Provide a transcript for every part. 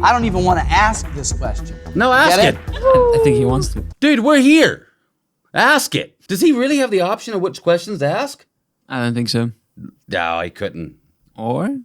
I don't even want to ask this question. No, ask it. I think he wants to. Dude, we're here. Ask it. Does he really have the option of which questions to ask? I don't think so. No, he couldn't. Or?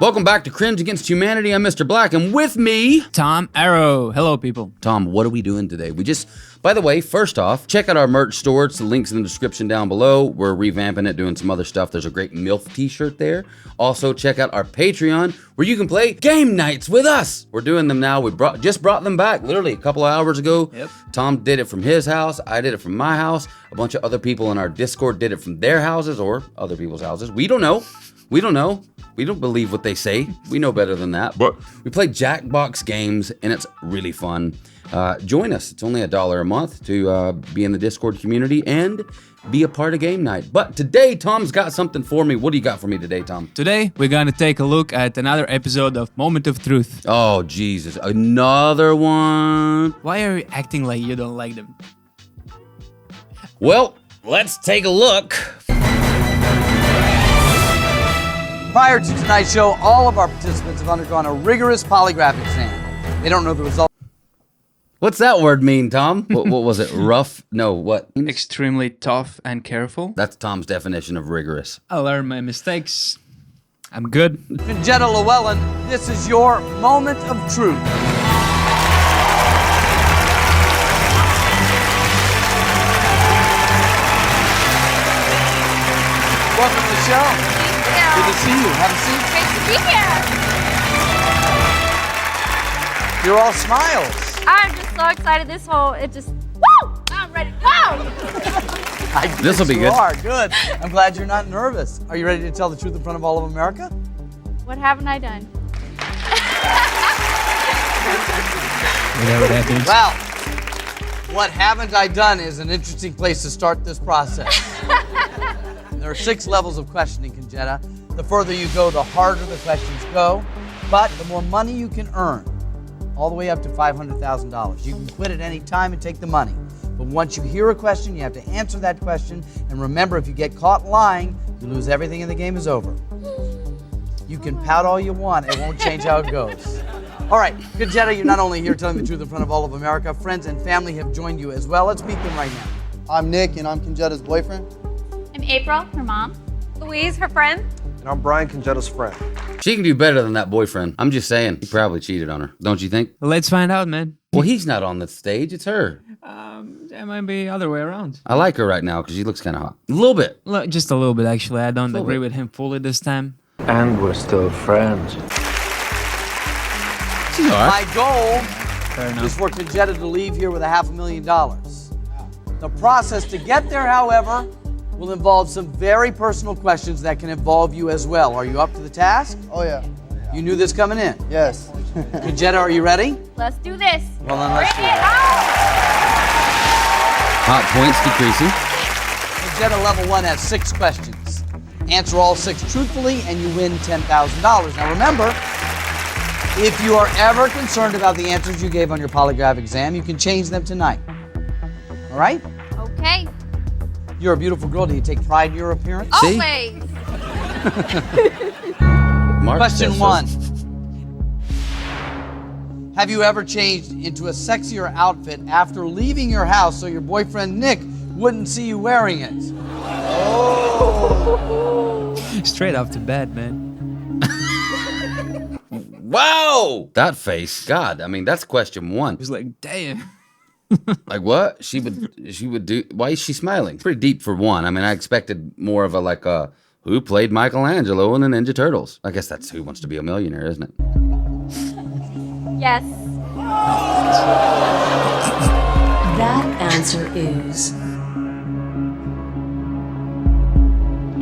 Welcome back to Kringe Against Humanity. I'm Mr. Black, and with me... Tom Arrow. Hello, people. Tom, what are we doing today? By the way, first off, check out our merch store. It's the links in the description down below. We're revamping it, doing some other stuff. There's a great MILF t-shirt there. Also, check out our Patreon, where you can play game nights with us. We're doing them now. We just brought them back literally a couple of hours ago. Yep. Tom did it from his house. I did it from my house. A bunch of other people in our Discord did it from their houses or other people's houses. We don't know. We don't believe what they say. We know better than that. But we play Jackbox games, and it's really fun. Join us. It's only $1 a month to be in the Discord community and be a part of game night. But today, Tom's got something for me. What do you got for me today, Tom? Today, we're going to take a look at another episode of Moment of Truth. Oh, Jesus. Another one. Why are you acting like you don't like them? Well, let's take a look. Prior to tonight's show, all of our participants have undergone a rigorous polygraph exam. They don't know the result. What's that word mean, Tom? What was it? Rough? No, what? Extremely tough and careful. That's Tom's definition of rigorous. I learned my mistakes. I'm good. Jetta Llewellyn, this is your moment of truth. Welcome to the show. Good to see you. Have a seat. Great to be here. You're all smiles. I'm just so excited. Woo! I'm ready. Woo! This'll be You good. are good. I'm glad you're not nervous. Are you ready to tell the truth in front of all of America? What haven't I done? Whatever that means. Well, what haven't I done is an interesting place to start this process. There are 6 levels of questioning, Conjetta. The further you go, the harder the questions go, but the more money you can earn, all the way up to $500,000. You can quit at any time and take the money. But once you hear a question, you have to answer that question. And remember, if you get caught lying, you lose everything and the game is over. You can pout all you want, it won't change how it goes. All right, Conjetta, you're not only here telling the truth in front of all of America, friends and family have joined you as well. Let's meet them right now. I'm Nick, and I'm Conjetta's boyfriend. I'm April, her mom. Louise, her friend. And I'm Brian, Conjetta's friend. She can do better than that boyfriend. I'm just saying. He probably cheated on her. Don't you think? Let's find out, man. Well, he's not on the stage. It's her. It might be other way around. I like her right now because she looks kind of hot. A little bit. Look, just a little bit, actually. I don't Little agree bit. with him fully this time. And we're still friends. She's all right. My goal Fair is enough. for Conjetta to leave here with $500,000. The process to get there, however, will involve some very personal questions that can involve you as well. Are you up to the task? Oh, yeah. You knew this coming in. Yes. Conjetta, are you ready? Let's do this. Well, then let's do Bring it it. Hot points decreasing. Conjetta level 1 has 6 questions. Answer all 6 truthfully and you win $10,000. Now remember, if you are ever concerned about the answers you gave on your polygraph exam, you can change them tonight. All right? Okay. You're a beautiful girl. Do you take pride in your appearance? See? Always. Mark Question says so. 1. Have you ever changed into a sexier outfit after leaving your house so your boyfriend Nick wouldn't see you wearing it? Straight off the bat, man. Wow! That face. God, I mean, that's question 1. He was like, damn. Like what? She would do. Why is she smiling? Pretty deep for 1. I mean, I expected more of a who played Michelangelo in the Ninja Turtles? I guess that's Who Wants to Be a Millionaire, isn't it? Yes. That answer is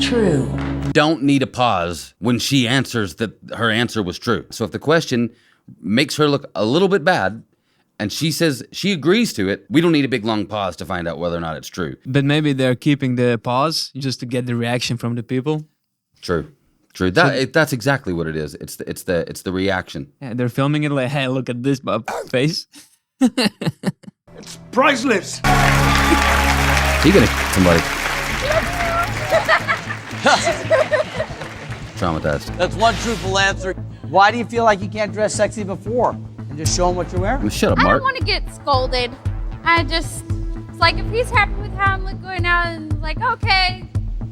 true. Don't need a pause when she answers that her answer was true. So if the question makes her look a little bit bad, and she says she agrees to it, we don't need a big long pause to find out whether or not it's true. But maybe they're keeping the pause just to get the reaction from the people. True. That's exactly what it is. It's the reaction. Yeah, they're filming it like, hey, look at this face. Priceless. He gonna somebody. Traumatized. That's one truthful answer. Why do you feel like you can't dress sexy before and just show him what you're wearing? Shut up, I Mark. don't want to get scolded. It's like if he's happy with how I'm going out and like, okay,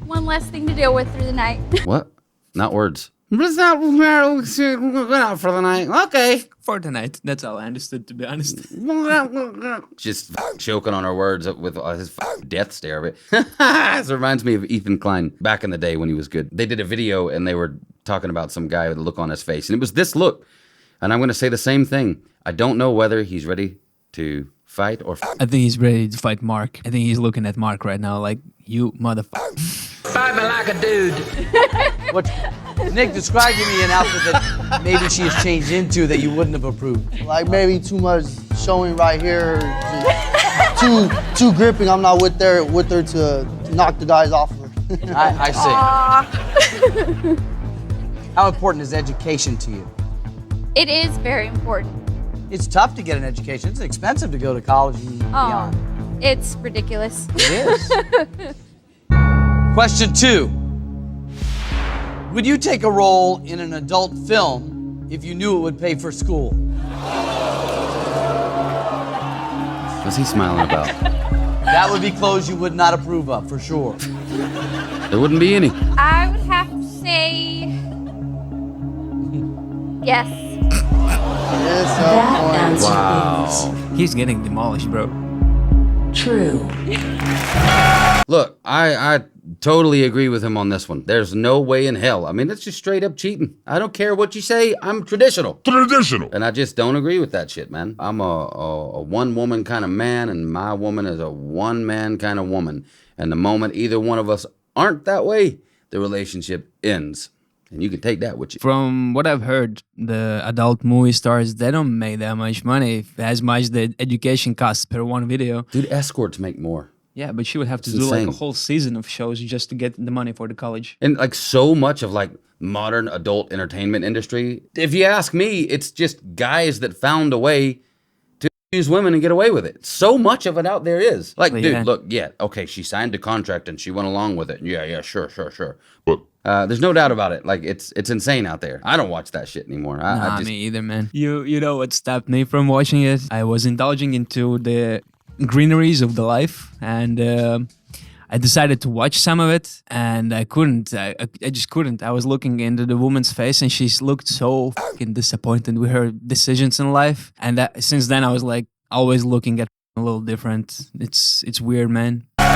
one less thing to deal with through the night. What? Not words. Went out for the night. Okay. For tonight. That's all I understood, to be honest. Just choking on our words with his death stare of it. This reminds me of Ethan Klein back in the day when he was good. They did a video and they were talking about some guy with a look on his face. And it was this look. And I'm going to say the same thing. I don't know whether he's ready to fight or I think he's ready to fight Mark. I think he's looking at Mark right now like, you motherfucker. Fight me like a dude. What Nick, describe to me an outfit that maybe she has changed into that you wouldn't have approved. Like maybe too much showing right here, just too gripping. I'm not with her to knock the guys off of her. I see. How important is education to you? It is very important. It's tough to get an education. It's expensive to go to college and beyond. It's ridiculous. It is. Question 2. Would you take a role in an adult film if you knew it would pay for school? What's he smiling about? That would be clothes you would not approve of, for sure. There wouldn't be any. I would have to say yes. That answer Wow. He's getting demolished, bro. is true. Look, I totally agree with him on this one. There's no way in hell. I mean, it's just straight up cheating. I don't care what you say. I'm traditional. Traditional. And I just don't agree with that shit, man. I'm a one-woman kind of man, and my woman is a one-man kind of woman. And the moment either one of us aren't that way, the relationship ends. And you can take that with you. From what I've heard, the adult movie stars, they don't make that much money, as much the education costs per one video. Dude, escorts make more. Yeah, but she would have to It's do like insane. a whole season of shows just to get the money for the college. And like so much of like modern adult entertainment industry, if you ask me, it's just guys that found a way to use women and get away with it. So much of it out there is. Like, Yeah. dude, look, yeah, okay, she signed a contract and she went along with it. Yeah, sure. But there's no doubt about it. Like, it's insane out there. I don't watch that shit anymore. I Nah, just, me either, man. You know what stopped me from watching it? I was indulging into the greeneries of the life, and I decided to watch some of it, and I couldn't. I just couldn't. I was looking into the woman's face, and she looked so fucking disappointed with her decisions in life. And since then, I was like always looking at a little different. It's weird, man. You're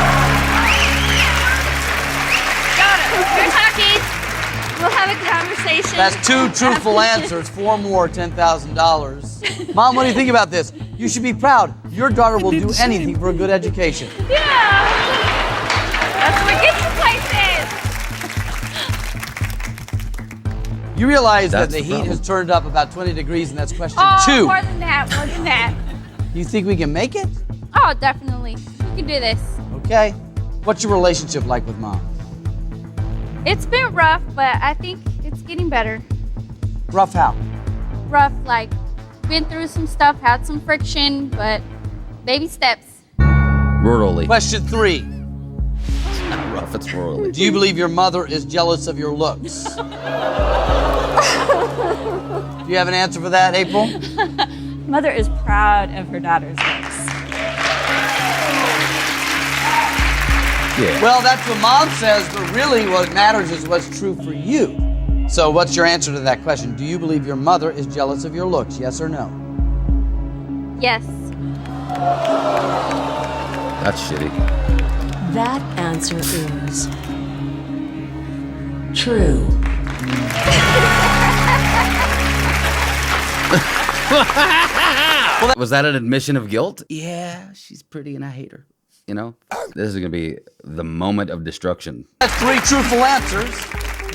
talking. We'll have a conversation. That's 2 truthful answers, 4 more, $10,000. Mom, what do you think about this? You should be proud. Your daughter will do anything for a good education. Yeah. That's what gets you places. You realize That's that the the heat problem. has turned up about 20 degrees, and that's question Oh, 2. more than that. You think we can make it? Oh, definitely. We can do this. Okay. What's your relationship like with Mom? It's been rough, but I think it's getting better. Rough how? Rough, like, been through some stuff, had some friction, but baby steps. rurally. Question 3. It's not rough, it's rurally. Do you believe your mother is jealous of your looks? Do you have an answer for that, April? Mother is proud of her daughter's looks. Yeah. Well, that's what Mom says, but really what matters is what's true for you. So what's your answer to that question? Do you believe your mother is jealous of your looks, yes or no? Yes. That's shitty. That answer is true. Was that an admission of guilt? Yeah, she's pretty and I hate her. You know? This is going to be the moment of destruction. That's 3 truthful answers.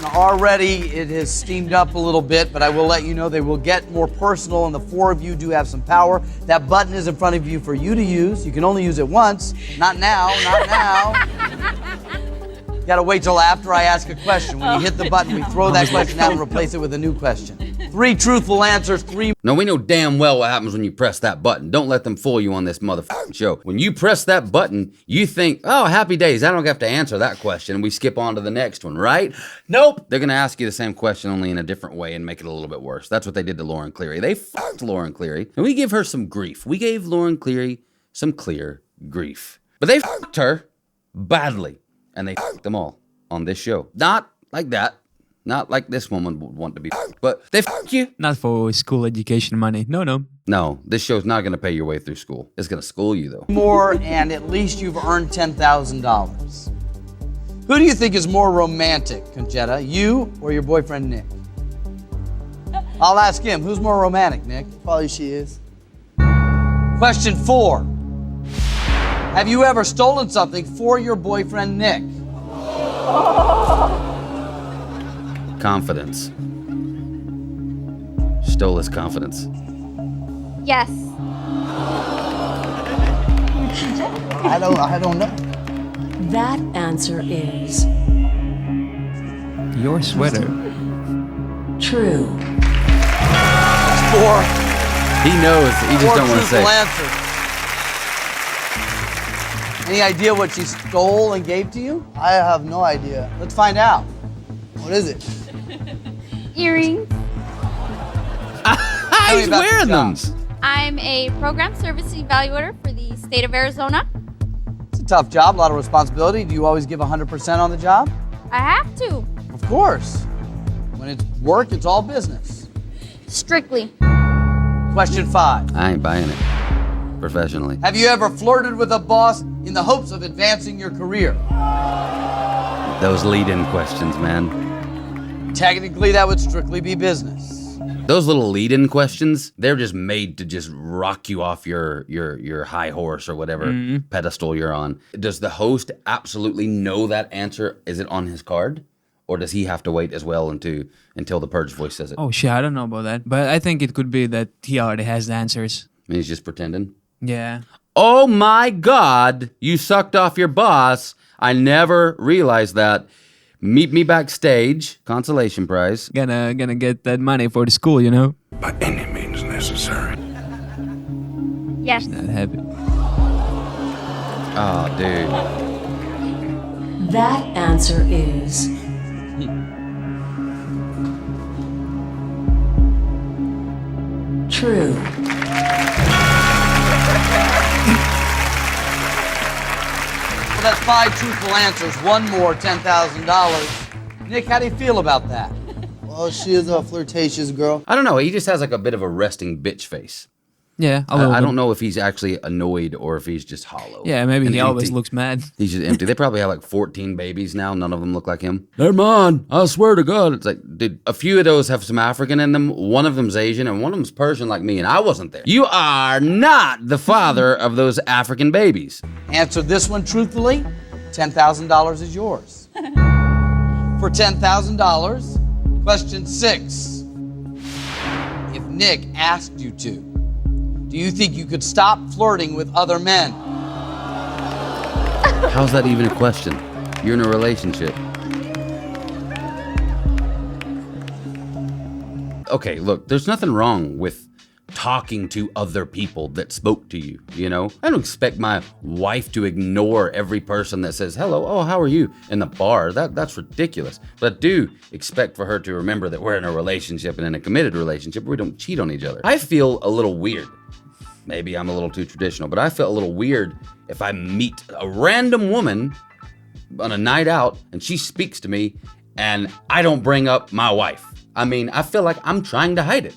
Now, already it has steamed up a little bit, but I will let you know they will get more personal, and the 4 of you do have some power. That button is in front of you for you to use. You can only use it once. Not now, not now. Gotta wait till after I ask a question. When you hit the button, we throw that question out and replace it with a new question. 3 truthful answers, 3. No, we know damn well what happens when you press that button. Don't let them fool you on this motherfucking show. When you press that button, you think, oh, happy days. I don't have to answer that question. And we skip on to the next one, right? Nope. They're going to ask you the same question, only in a different way and make it a little bit worse. That's what they did to Lauren Cleri. They fucked Lauren Cleri. And we gave her some grief. We gave Lauren Cleri some clear grief. But they fucked her badly. And they fucked them all on this show. Not like that. Not like this woman would want to be fucked. But they fuck you. Not for school education money. No. No, this show's not going to pay your way through school. It's going to school you, though. More, and at least you've earned $10,000. Who do you think is more romantic, Conchetta? You or your boyfriend, Nick? I'll ask him. Who's more romantic, Nick? Probably she is. Question 4. Have you ever stolen something for your boyfriend, Nick? Confidence. Stole his confidence. Yes. I don't know. That answer is Your sweater. true. 4. He knows. He just 4 don't want to truthful say. answers. Any idea what she stole and gave to you? I have no idea. Let's find out. What is it? Earrings. Tell me He's about wearing the them. job. I'm a program service evaluator for the state of Arizona. It's a tough job, a lot of responsibility. Do you always give 100% on the job? I have to. Of course. When it's work, it's all business. Strictly. Question 5. I ain't buying it. Professionally. Have you ever flirted with a boss in the hopes of advancing your career? Those lead-in questions, man. Technically, that would strictly be business. Those little lead-in questions, they're just made to just rock you off your high horse or whatever pedestal you're on. Does the host absolutely know that answer? Is it on his card? Or does he have to wait as well until the purge voice says it? Oh shit, I don't know about that. But I think it could be that he already has the answers. I mean, he's just pretending. Yeah. Oh my God, you sucked off your boss. I never realized that. Meet me backstage, consolation prize. Gonna get that money for the school, you know? By any means necessary. Yes. Not happy. Oh, dude. That answer is true. Well, that's 5 truthful answers. One more, $10,000. Nick, how do you feel about that? Well, she is a flirtatious girl. I don't know. He just has like a bit of a resting bitch face. Yeah, a little I bit. don't know if he's actually annoyed or if he's just hollow. Yeah, maybe and he always empty. looks mad. He's just empty. They probably have like 14 babies now. None of them look like him. They're mine. I swear to God. It's like, dude, a few of those have some African in them. One of them's Asian and one of them's Persian like me, and I wasn't there. You are not the father of those African babies. Answer this one truthfully, $10,000 is yours. For $10,000, question 6. If Nick asked you to, do you think you could stop flirting with other men? How's that even a question? You're in a relationship. Okay, look, there's nothing wrong with talking to other people that spoke to you, you know? I don't expect my wife to ignore every person that says, hello, oh, how are you? In the bar. That's ridiculous. But I do expect for her to remember that we're in a relationship and in a committed relationship where we don't cheat on each other. I feel a little weird. Maybe I'm a little too traditional, but I feel a little weird if I meet a random woman on a night out and she speaks to me and I don't bring up my wife. I mean, I feel like I'm trying to hide it.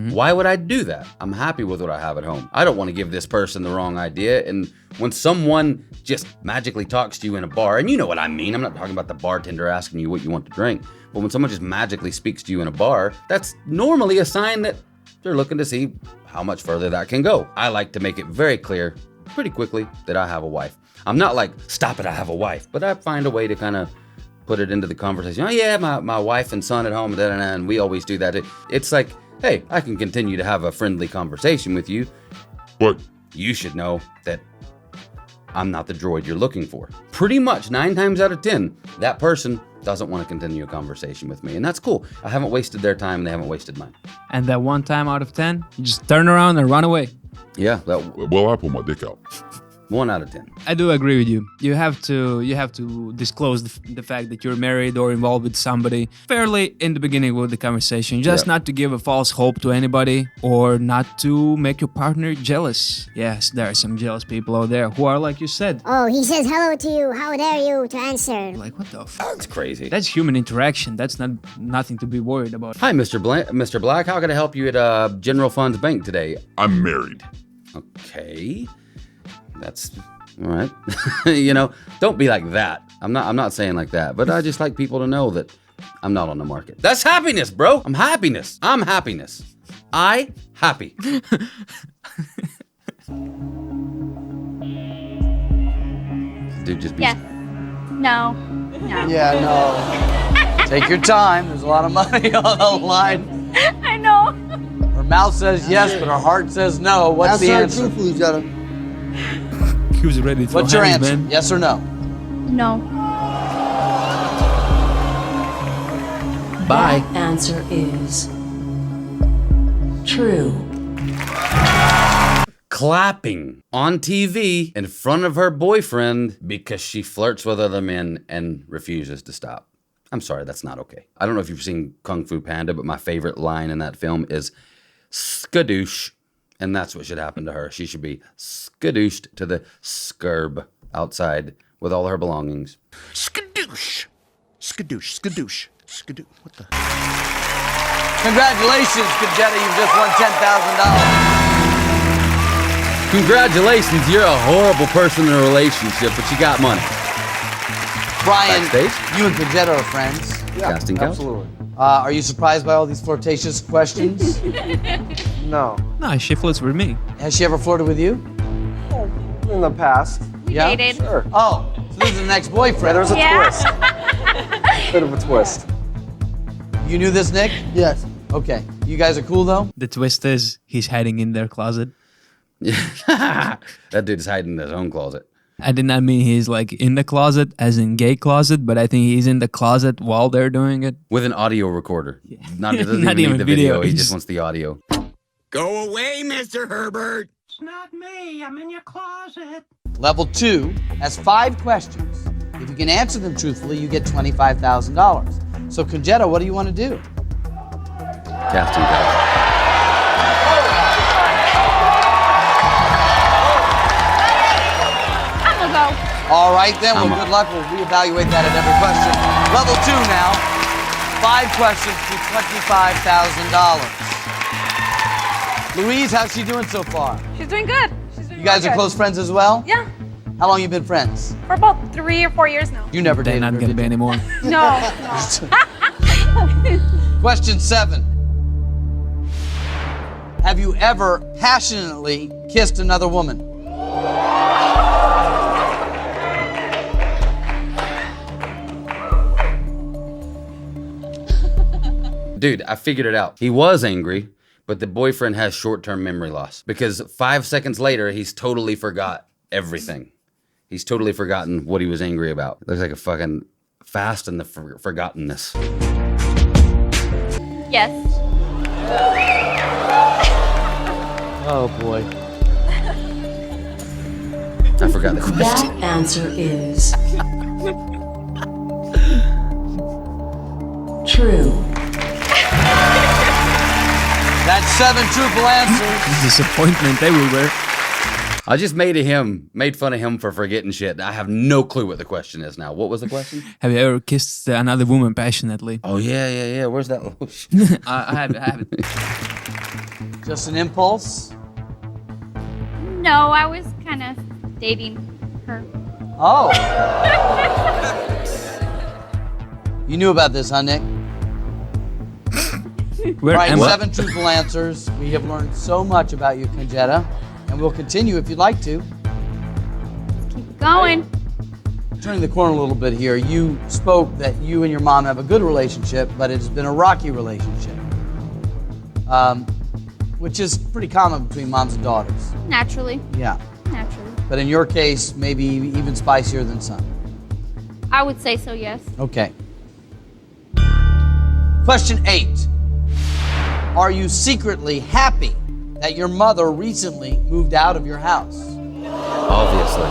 Why would I do that? I'm happy with what I have at home. I don't want to give this person the wrong idea. And when someone just magically talks to you in a bar, and you know what I mean, I'm not talking about the bartender asking you what you want to drink, but when someone just magically speaks to you in a bar, that's normally a sign that they're looking to see how much further that can go. I like to make it very clear pretty quickly that I have a wife. I'm not like, stop it, I have a wife, but I find a way to kind of put it into the conversation. Oh yeah, my wife and son at home, and we always do that. It's like, hey, I can continue to have a friendly conversation with you, But you should know that I'm not the droid you're looking for. Pretty much 9 times out of 10, that person doesn't want to continue a conversation with me. And that's cool. I haven't wasted their time and they haven't wasted mine. And that 1 time out of 10, you just turn around and run away. Yeah, Well, I pull my dick out. 1 out of 10. I do agree with you. You have to disclose the fact that you're married or involved with somebody fairly in the beginning of the conversation, just not to give a false hope to anybody or not to make your partner jealous. Yes, there are some jealous people out there who are like you said. Oh, he says hello to you. How dare you to answer? Like, what the f? That's crazy. That's human interaction. That's nothing to be worried about. Hi, Mr. Black. How can I help you at General Funds Bank today? I'm married. Okay. That's all right. You know, don't be like that. I'm not saying like that, but I just like people to know that I'm not on the market. That's happiness, bro. I'm happiness. I happy. Dude, just be Yes. No. No. Yeah, no. Take your time. There's a lot of money on the line. I know. Her mouth says yes, but her heart says no. What's the answer? Truthfully, Jetta. He was ready to throw What's your hands, answer? man. Yes or no? No. Bye. That answer is true. Clapping on TV in front of her boyfriend because she flirts with other men and refuses to stop. I'm sorry, that's not okay. I don't know if you've seen Kung Fu Panda, but my favorite line in that film is skadoosh. And that's what should happen to her. She should be skadooshed to the skirb outside with all her belongings. Skadoosh. Skadoosh. Skadoosh. Skadoosh. What the? Congratulations, Kajetta. You've just won $10,000. Congratulations, you're a horrible person in a relationship, but you got money. Brian, Backstage? you and Kajetta are friends. Yeah, Casting couch? absolutely. Are you surprised by all these flirtatious questions? No. No, she flirts with me. Has she ever flirted with you? In the past. We Yeah? dated. Sure. Oh, so this is an ex-boyfriend. There's a Yeah. twist. Bit of a twist. You knew this, Nick? Yes. Okay. You guys are cool, though? The twist is he's hiding in their closet. That dude's hiding in his own closet. I did not mean he's like in the closet as in gay closet, but I think he's in the closet while they're doing it. With an audio recorder. Not, he doesn't Not even even need the video. video. He He's- just wants the audio. Go away, Mr. Herbert. It's not me. I'm in your closet. Level 2 has 5 questions. If you can answer them truthfully, you get $25,000. So, Kajetta, what do you want to do? Casting couch. I'm gonna go. All right, then. Well, I'm good luck. We'll reevaluate that at every question. Level 2 now. 5 questions to $25,000. Louise, how's she doing so far? She's doing good. She's doing You guys real are good. close friends as well? Yeah, How long you been friends? for about 3 or 4 years now. You never They're dated not her, gonna did be you? anymore. No. Question 7. Have you ever passionately kissed another woman? Dude, I figured it out. He was angry, but the boyfriend has short-term memory loss because 5 seconds later, he's totally forgot everything. He's totally forgotten what he was angry about. Looks like a fucking fast in the forgottenness. Yes. Oh, boy. I forgot the That question. answer is true. That's 7 truthful answers. Disappointment everywhere. I just made fun of him for forgetting shit. I have no clue what the question is now. What was the question? Have you ever kissed another woman passionately? Oh, yeah. Where's that? Oh, I have it. Just an impulse? No, I was kind of dating her. Oh. You knew about this, huh, Nick? Where All right, am I? 7 truthful answers. We have learned so much about you, Kajetta, and we'll continue if you'd like to. Keep going. Turning the corner a little bit here, you spoke that you and your mom have a good relationship, but it's been a rocky relationship, which is pretty common between moms and daughters. Naturally. Yeah. true. But in your case, maybe even spicier than some. I would say so, yes. Okay. Question 8. Are you secretly happy that your mother recently moved out of your house? Obviously.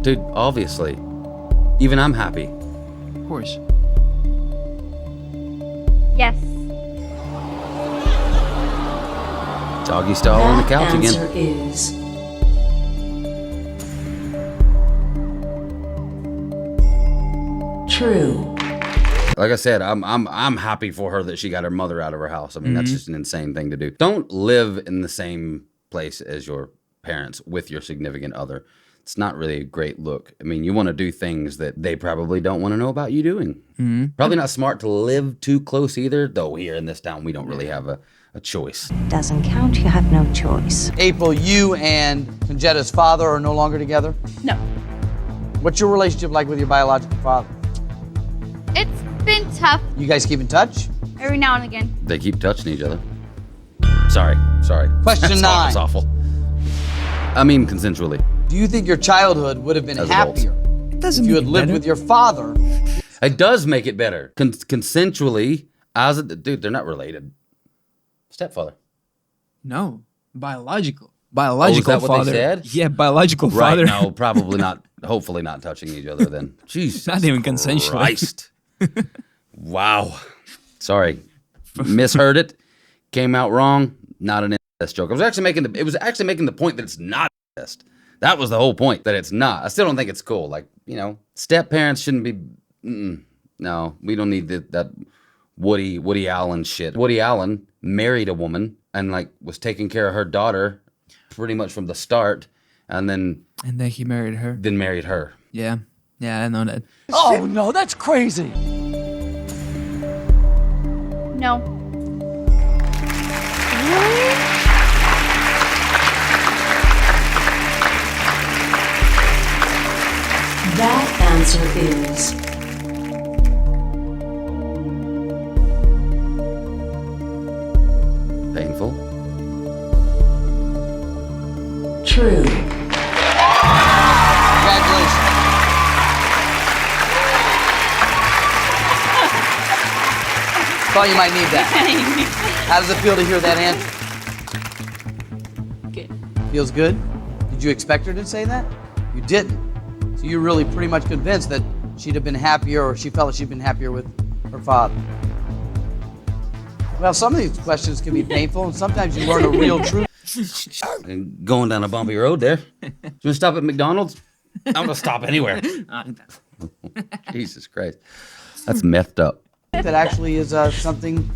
Dude, obviously. Even I'm happy. Of course. Yes. Doggy style on the couch again. Answer is true. Like I said, I'm happy for her that she got her mother out of her house. I mean, that's just an insane thing to do. Don't live in the same place as your parents with your significant other. It's not really a great look. I mean, you want to do things that they probably don't want to know about you doing. Probably not smart to live too close either, though here in this town, we don't really have a choice. Doesn't count, you have no choice. April, you and Conjetta's father are no longer together? No. What's your relationship like with your biological father? It's been tough You guys keep in touch? every now and again. They keep touching each other. Sorry. Question 9. That's awful. I mean, consensually. Do you think your childhood would have been As adults. happier It doesn't if you make had it lived better. with your father? It does make it better. Consensually, dude, they're not related. Stepfather. No, biological. Biological that what they father. said? Yeah, biological Right, father. no, probably not. Hopefully not touching each other then. Jesus Not even consensual. Christ. Wow. Sorry. Misheard it. Came out wrong. Not an incest joke. It was actually making the point that it's not incest. That was the whole point, that it's not. I still don't think it's cool. Like, step parents shouldn't be. No, we don't need that Woody Allen shit. Woody Allen married a woman and was taking care of her daughter pretty much from the start, and then he married her. Then married her. Yeah, I know that. Oh, no, that's crazy. No. That answer is painful. true. Congratulations. Thought you might need that. How does it feel to hear that answer? Good. Feels good? Did you expect her to say that? You didn't. So you're really pretty much convinced that she'd have been happier, or she felt like she'd been happier with her father. Well, some of these questions can be painful, and sometimes you learn a real truth. Going down a bumpy road there. You want to stop at McDonald's? I'm going to stop anywhere. Jesus Christ. That's methed up. That actually is something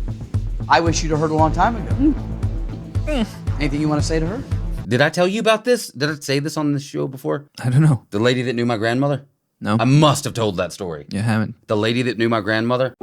I wish you'd have heard a long time ago. Anything you want to say to her? Did I tell you about this? Did I say this on this show before? I don't know. The lady that knew my grandmother? No. I must have told that story. You haven't. The lady that knew my grandmother?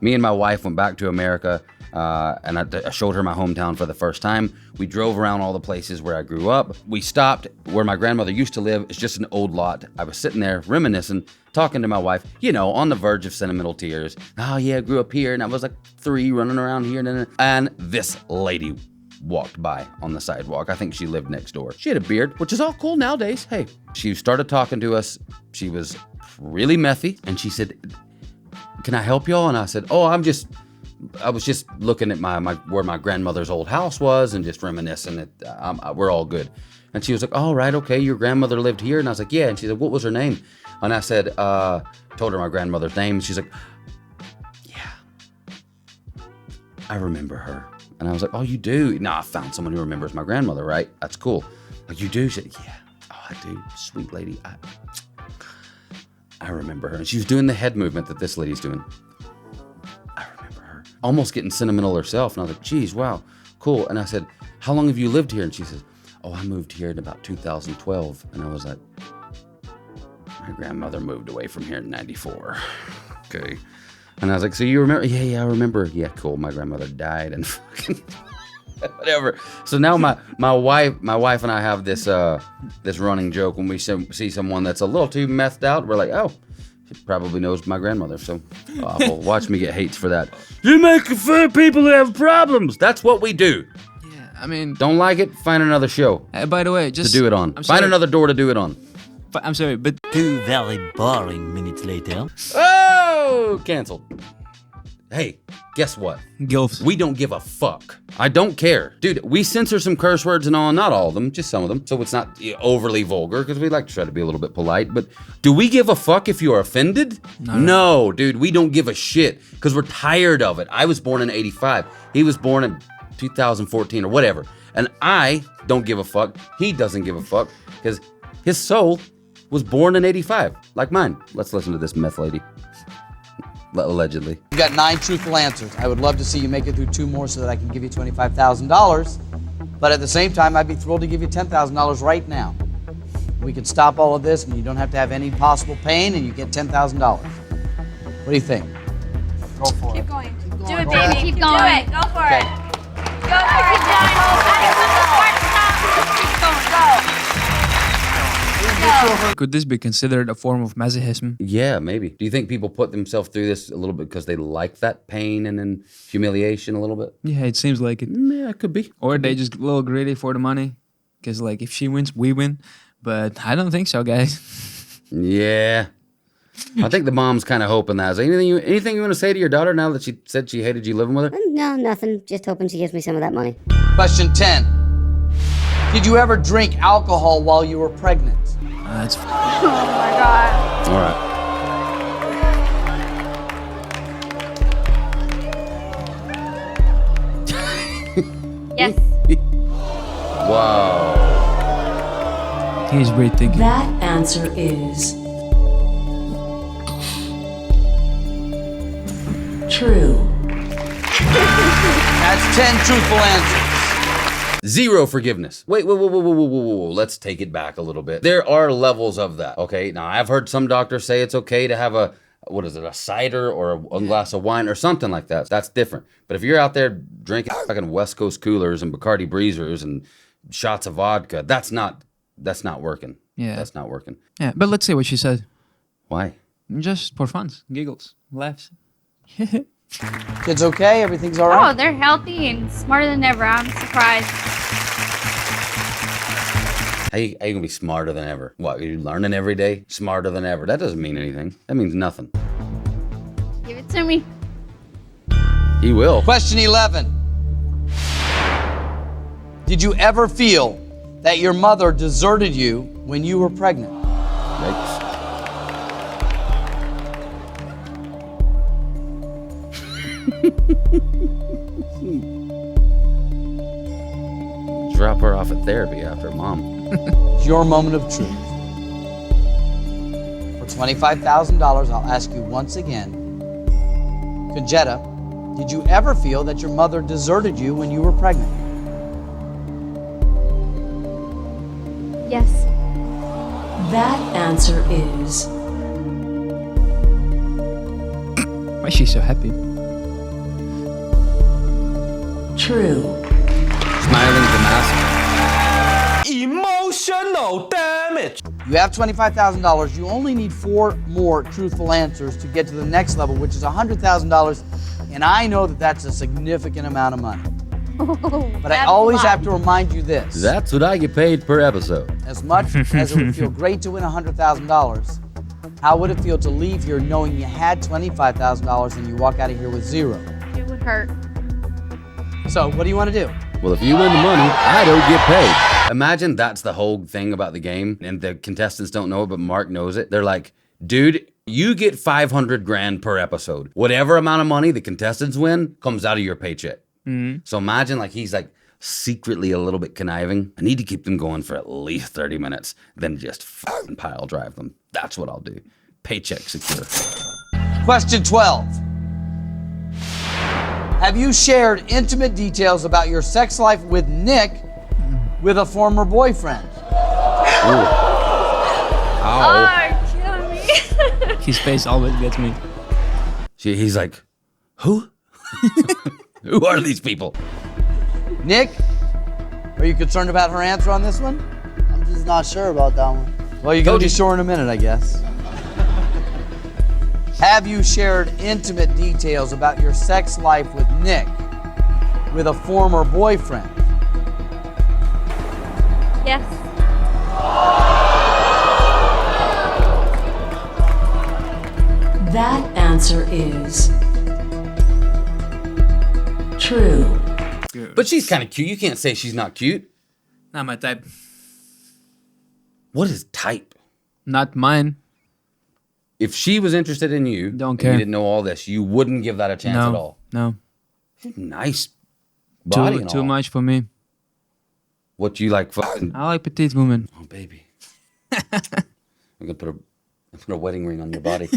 Me and my wife went back to America, and I showed her my hometown for the first time. We drove around all the places where I grew up. We stopped where my grandmother used to live. It's just an old lot. I was sitting there reminiscing, talking to my wife, on the verge of sentimental tears. Oh yeah, I grew up here, and I was like 3 running around here. And this lady walked by on the sidewalk. I think she lived next door. She had a beard, which is all cool nowadays. Hey, she started talking to us. She was really methy, and she said, "Can I help y'all?" And I said, "Oh, I was just looking at where my grandmother's old house was and just reminiscing. We're all good." And she was like, "Oh, right, okay, your grandmother lived here?" And I was like, "Yeah." And she said, "What was her name?" And I said, told her my grandmother's name. And she's like, "Yeah, I remember her." And I was like, "Oh, you do?" "No, I found someone who remembers my grandmother, right? That's cool." "Like, you do?" She said, "Yeah." "Oh, I do. Sweet lady. I remember her." And she was doing the head movement that this lady's doing. I remember her. Almost getting sentimental herself. And I was like, "Geez, wow, cool." And I said, "How long have you lived here?" And she says, "Oh, I moved here in about 2012. And I was like, "My grandmother moved away from here in 94. Okay. And I was like, "So you remember?" Yeah, I remember." "Yeah, cool. My grandmother died and fucking whatever." So now my wife and I have this running joke when we see someone that's a little too methed out. We're like, "Oh, probably knows my grandmother, so awful. Watch me get hates for that. You make fun of people who have problems. That's what we do. Yeah, I mean, Don't like it? Find another show by the way, just to do it on. I'm Find sorry, another door to do it on. But I'm sorry, but 2 very boring minutes later. Oh, canceled. Hey, guess what? gilfs. We don't give a fuck. I don't care. Dude, we censor some curse words and all, not all of them, just some of them. So it's not overly vulgar because we like to try to be a little bit polite. But do we give a fuck if you're offended? No, dude, we don't give a shit because we're tired of it. I was born in 85. He was born in 2014 or whatever. And I don't give a fuck. He doesn't give a fuck because his soul was born in 85, like mine. Let's listen to this meth lady. Allegedly. You got 9 truthful answers. I would love to see you make it through 2 more so that I can give you $25,000. But at the same time, I'd be thrilled to give you $10,000 right now. We can stop all of this and you don't have to have any possible pain and you get $10,000. What do you think? Go for it. Keep going. Do it, baby. Keep Do going. it. Go for Okay. it. Go for it. Could this be considered a form of masochism? Yeah, maybe. Do you think people put themselves through this a little bit because they like that pain and then humiliation a little bit? Yeah, it seems like it. Yeah, it could be. Or they just a little greedy for the money. Because, like, if she wins, we win. But I don't think so, guys. Yeah. I think the mom's kind of hoping that. Is there anything you want to say to your daughter now that she said she hated you living with her? No, nothing. Just hoping she gives me some of that money. Question 10. Did you ever drink alcohol while you were pregnant? That's Oh my God. All right. Yes. Wow. he's great thinking. That answer is true. That's 10 truthful answers. 0 forgiveness. Wait, whoa. Let's take it back a little bit. There are levels of that, okay? Now, I've heard some doctors say it's okay to have a cider or a glass of wine or something like that. That's different. But if you're out there drinking fucking West Coast coolers and Bacardi Breezers and shots of vodka, that's not working. Yeah. That's not working. Yeah, but let's see what she said. Why? Just for fun, giggles, laughs. Kids okay? Everything's all Oh, right? they're healthy and smarter than ever. I'm surprised. How you gonna be smarter than ever? What, are you learning every day? Smarter than ever. That doesn't mean anything. That means nothing. Give it to me. He will. Question 11. Did you ever feel that your mother deserted you when you were pregnant? Yikes. Drop her off at therapy after mom. It's your moment of truth. For $25,000, I'll ask you once again. Conjetta, did you ever feel that your mother deserted you when you were pregnant? Yes. That answer is Why is she so happy? true. Smiling grimace. Emotional damage. You have $25,000. You only need 4 more truthful answers to get to the next level, which is $100,000. And I know that that's a significant amount of money. But I always have to remind you this. That's what I get paid per episode. As much as it would feel great to win $100,000, how would it feel to leave here knowing you had $25,000 and you walk out of here with 0? It would hurt. So what do you want to do? Well, if you win the money, I don't get paid. Imagine that's the whole thing about the game, and the contestants don't know it, but Mark knows it. They're like, dude, you get $500,000 per episode. Whatever amount of money the contestants win comes out of your paycheck. So imagine like he's like secretly a little bit conniving. I need to keep them going for at least 30 minutes, then just fucking pile drive them. That's what I'll do. Paycheck secure. Question 12. Have you shared intimate details about your sex life with Nick with a former boyfriend? Ow. Oh, kill me. His face always gets me. He's like, who? Who are these people? Nick, are you concerned about her answer on this one? I'm just not sure about that one. Well, you're going to be sure in a minute, I guess. Have you shared intimate details about your sex life with Nick with a former boyfriend? Yes. That answer is true. But she's kind of cute. You can't say she's not cute. Not my type. What is type? Not mine. If she was interested in you, Don't and care. you didn't know all this, you wouldn't give that a chance at all. No. Nice body and Too all. much for me. What you like? Fucking, I like petite women. oh baby, I'm gonna put a wedding ring on your body.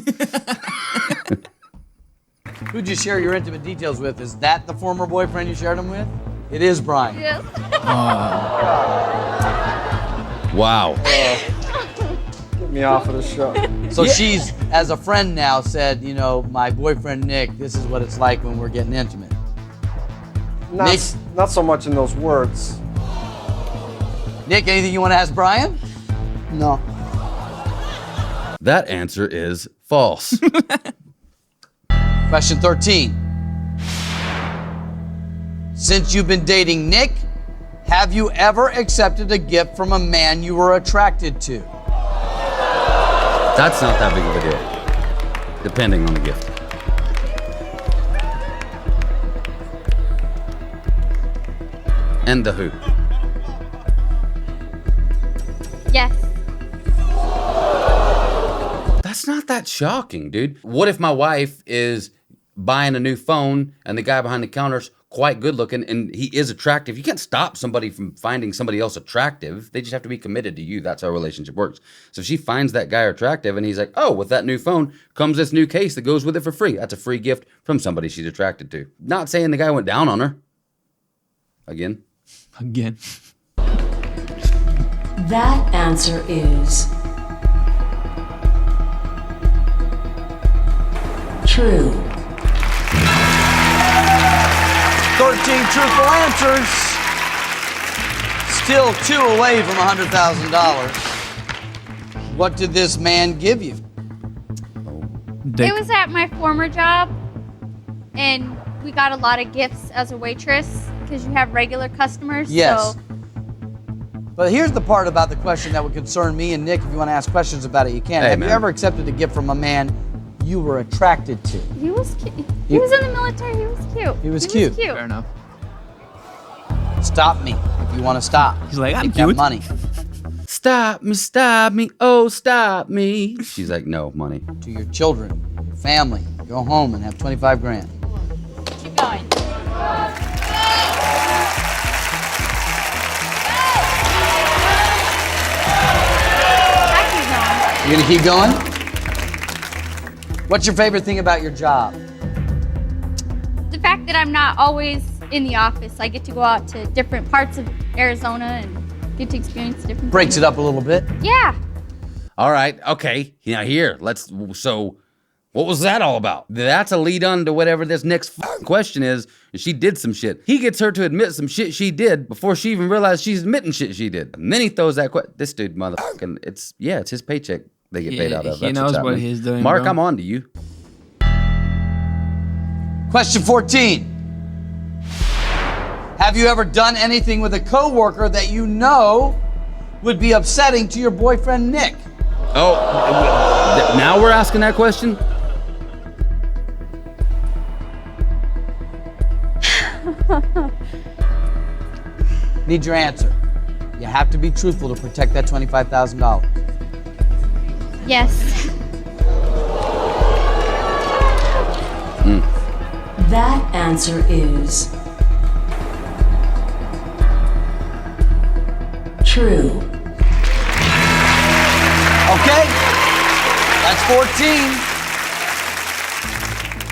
Who'd you share your intimate details with? Is that the former boyfriend you shared them with? It is Brian. Yes. Wow. Get me off of the show. So she's, as a friend now, said, you know, my boyfriend Nick, this is what it's like when we're getting intimate. Not so much in those words. Nick, anything you want to ask Brian? No. That answer is false. Question 13. Since you've been dating Nick, have you ever accepted a gift from a man you were attracted to? That's not that big of a deal, depending on the gift. And the who. Yes. That's not that shocking, dude. What if my wife is buying a new phone and the guy behind the counter's quite good looking and he is attractive? You can't stop somebody from finding somebody else attractive. They just have to be committed to you. That's how a relationship works. So if she finds that guy attractive and he's like, oh, with that new phone comes this new case that goes with it for free. That's a free gift from somebody she's attracted to. Not saying the guy went down on her. Again. That answer is true. 13 truthful answers. Still 2 away from $100,000. What did this man give you? It was at my former job, and we got a lot of gifts as a waitress because you have regular customers. Yes. So But here's the part about the question that would concern me and Nick. If you want to ask questions about it, you can. Hey, Have man. you ever accepted a gift from a man you were attracted to? he was cute. He was in the military. He was cute. He was cute. Fair enough. Stop me if you want to stop. He's like, I'm Take that cute. money. Stop me, oh, stop me. She's like, no, money. To your children, your family. Go home and have 25 grand. Keep going. I You gonna keep going? What's your favorite thing about your job? keep going. The fact that I'm not always in the office. I get to go out to different parts of Arizona and get to experience different Breaks things. it up a little bit. Yeah. All right, okay. Now here, so what was that all about? That's a lead on to whatever this next question is. She did some shit. He gets her to admit some shit she did before she even realized she's admitting shit she did. And then he throws that question. This dude, motherfucking, it's his paycheck they get paid out of. He That's knows what's what happening. he's doing, Mark, bro. I'm on to you. Question 14. Have you ever done anything with a coworker that you know would be upsetting to your boyfriend Nick? Oh, now we're asking that question? Need your answer. You have to be truthful to protect that $25,000. Yes. That answer is true. Okay. That's 14.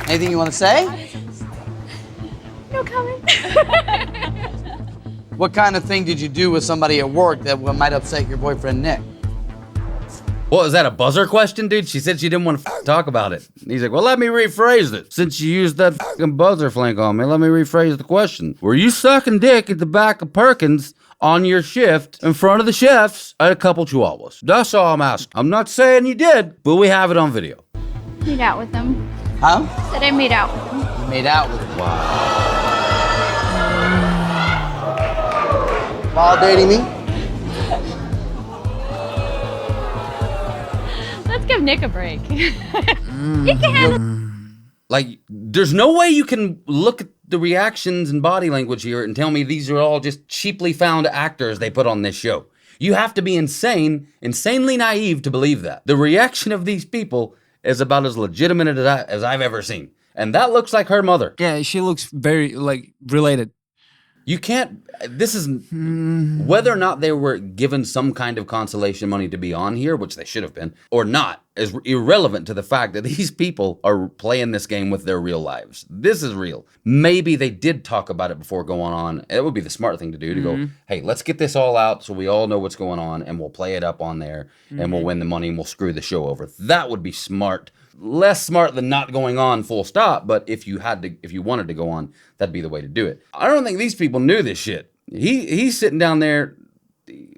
Anything you want to say? No comment. What kind of thing did you do with somebody at work that might upset your boyfriend Nick? What, was that a buzzer question, dude? She said she didn't want to talk about it. And he's like, well, let me rephrase it. Since you used that fucking buzzer flank on me, let me rephrase the question. Were you sucking dick at the back of Perkins on your shift in front of the chefs at a couple chihuahuas? That's all I'm asking. I'm not saying you did, but we have it on video. Meet out with him. Huh? Said I made out with him. You made out with him. Wow. While dating me? Let's give Nick a break. He can handle. Like, there's no way you can look at the reactions and body language here and tell me these are all just cheaply found actors they put on this show. You have to be insanely naive to believe that. The reaction of these people is about as legitimate as I've ever seen. And that looks like her mother. Yeah, she looks very, related. You can't, this is, whether or not they were given some kind of consolation money to be on here, which they should have been, or not, is irrelevant to the fact that these people are playing this game with their real lives. This is real. Maybe they did talk about it before going on. It would be the smart thing to do, to go, hey, let's get this all out so we all know what's going on, and we'll play it up on there, and we'll win the money, and we'll screw the show over. That would be smart. Less smart than not going on full stop, but if you wanted to go on, that'd be the way to do it. I don't think these people knew this shit. He's sitting down there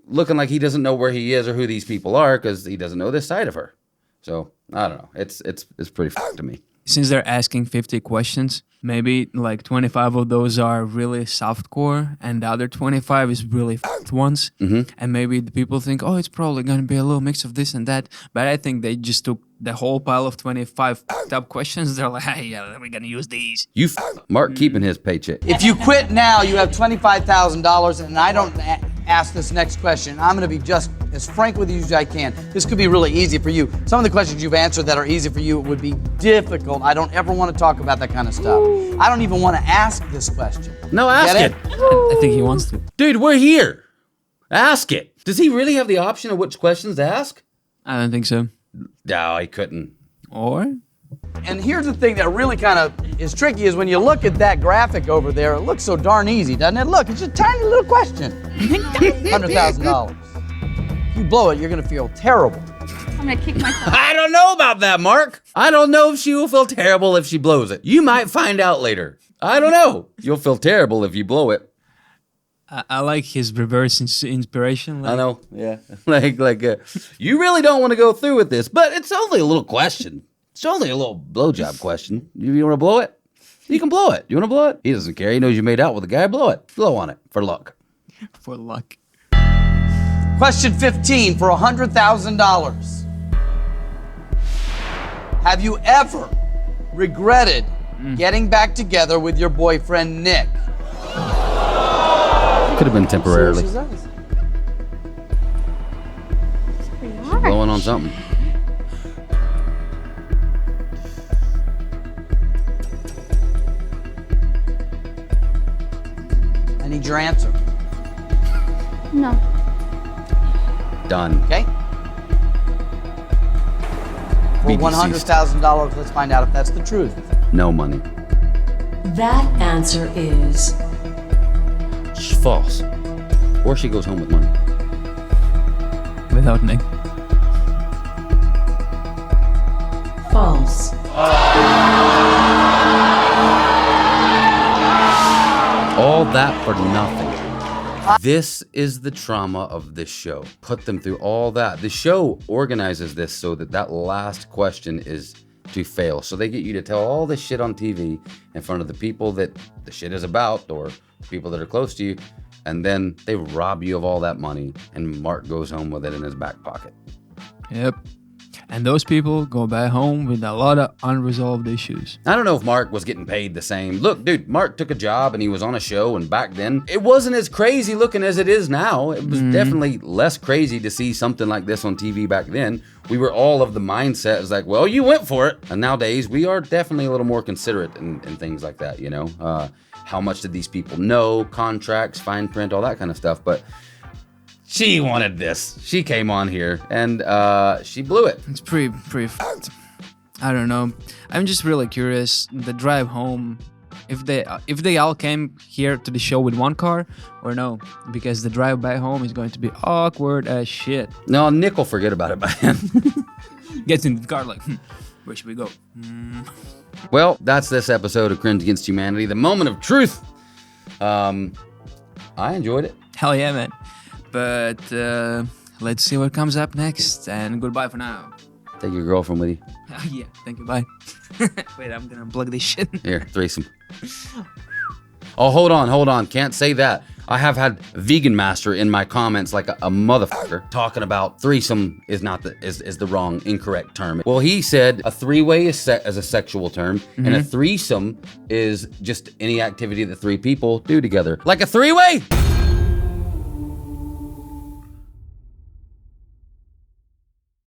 looking like he doesn't know where he is or who these people are because he doesn't know this side of her. So I don't know. It's pretty fucked to me. Since they're asking 50 questions, maybe like 25 of those are really softcore and the other 25 is really fucked ones. And maybe the people think, oh, it's probably going to be a little mix of this and that. But I think they just took the whole pile of 25 fucked up questions. They're like, hey, yeah, we're going to use these. Mark keeping his paycheck. If you quit now, you have $25,000, and I don't ask this next question. I'm going to be just as frank with you as I can. This could be really easy for you. Some of the questions you've answered that are easy for you would be difficult. I don't ever want to talk about that kind of stuff. I don't even want to ask this question. No, ask it. I think he wants to. Dude, we're here. Ask it. Does he really have the option of which questions to ask? I don't think so. No, he couldn't. Or? And here's the thing that really kind of is tricky is when you look at that graphic over there, it looks so darn easy, doesn't it? Look, it's just a tiny little question. $100,000. If you blow it, you're going to feel terrible. I'm gonna kick myself. I don't know about that, Mark. I don't know if she will feel terrible if she blows it. You might find out later. I don't know. You'll feel terrible if you blow it. I like his reverse inspiration. I know, yeah. You really don't want to go through with this, but it's only a little question. It's only a little blowjob question. You want to blow it? You can blow it. You want to blow it? He doesn't care. He knows you made out with a guy. Blow it. Blow on it for luck. For luck. Question 15 for $100,000. Have you ever regretted getting back together with your boyfriend, Nick? Could have been temporarily. Blowing on something. I need your answer. No. Done. Okay? For $100,000, let's find out if that's the truth. No money. That answer is It's false. Or she goes home with money. Without Nick. false. All that for nothing. This is the trauma of this show. Put them through all that. The show organizes this so that last question is to fail. So they get you to tell all this shit on TV in front of the people that the shit is about or people that are close to you. And then they rob you of all that money and Mark goes home with it in his back pocket. Yep. And those people go back home with a lot of unresolved issues. I don't know if Mark was getting paid the same. Look, dude, Mark took a job and he was on a show, and back then, it wasn't as crazy looking as it is now. It was definitely less crazy to see something like this on TV back then. We were all of the mindset is like, well, you went for it. And nowadays, we are definitely a little more considerate in things like that, you know? How much did these people know? Contracts, fine print, all that kind of stuff. But she wanted this. She came on here and she blew it. It's pretty fucked. I don't know. I'm just really curious. The drive home, if they all came here to the show with one car or no, because the drive back home is going to be awkward as shit. No, Nick will forget about it by then. Gets in the car like, where should we go? Well, that's this episode of Kringe Against Humanity, the moment of truth. I enjoyed it. Hell yeah, man. But let's see what comes up next, and goodbye for now. Take your girlfriend with you. Yeah, thank you. Bye. Wait, I'm gonna unplug this shit. Here, threesome. Oh, hold on. Can't say that. I have had Vegan Master in my comments like a motherfucker talking about threesome is the wrong, incorrect term. Well, he said a three-way is as a sexual term, and a threesome is just any activity that three people do together. Like a three-way!